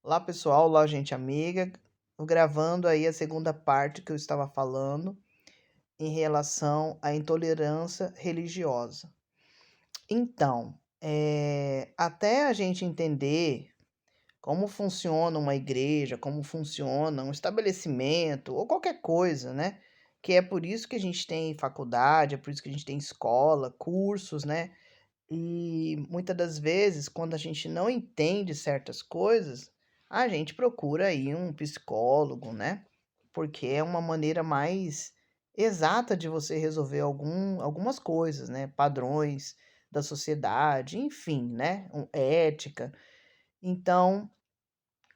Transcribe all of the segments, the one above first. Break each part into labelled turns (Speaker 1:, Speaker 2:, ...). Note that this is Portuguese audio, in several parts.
Speaker 1: Olá pessoal, olá gente amiga. Tô gravando aí a segunda parte que eu estava falando em relação à intolerância religiosa. Então, até a gente entender como funciona uma igreja, como funciona um estabelecimento ou qualquer coisa, né? Que é por isso que a gente tem faculdade, é por isso que a gente tem escola, cursos, né? E muitas das vezes, quando a gente não entende certas coisas, a gente procura aí um psicólogo, né? Porque é uma maneira mais exata de você resolver algumas coisas, né? Padrões da sociedade, enfim, né? Ética. Então,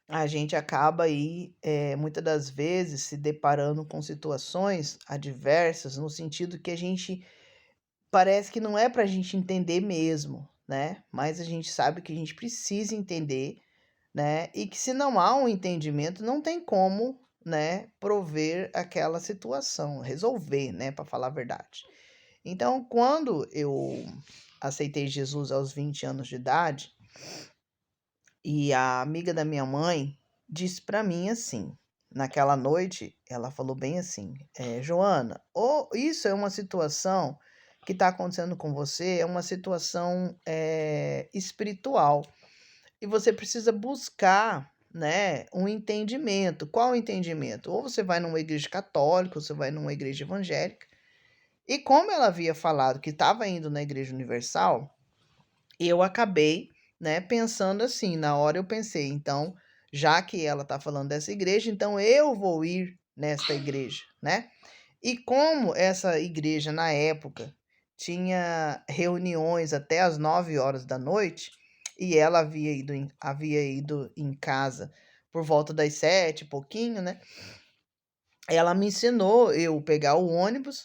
Speaker 1: a gente acaba aí, muitas das vezes, se deparando com situações adversas, no sentido que a gente parece que não é para a gente entender mesmo, né? Mas a gente sabe que a gente precisa entender, né? E que se não há um entendimento, não tem como, né, prover aquela situação, resolver, né, para falar a verdade. Então, quando eu aceitei Jesus aos 20 anos de idade, e a amiga da minha mãe disse para mim assim, naquela noite, ela falou bem assim: Joana, ou isso é uma situação que está acontecendo com você, é uma situação espiritual. E você precisa buscar, né, um entendimento. Qual o entendimento? Ou você vai numa igreja católica, ou você vai numa igreja evangélica. E como ela havia falado que estava indo na Igreja Universal, eu acabei, né, pensando assim, na hora eu pensei, então, já que ela está falando dessa igreja, então eu vou ir nesta igreja, né? E como essa igreja na época tinha reuniões até as 9 horas da noite, e ela havia ido em casa por volta das 7 e pouquinho, né? Ela me ensinou eu pegar o ônibus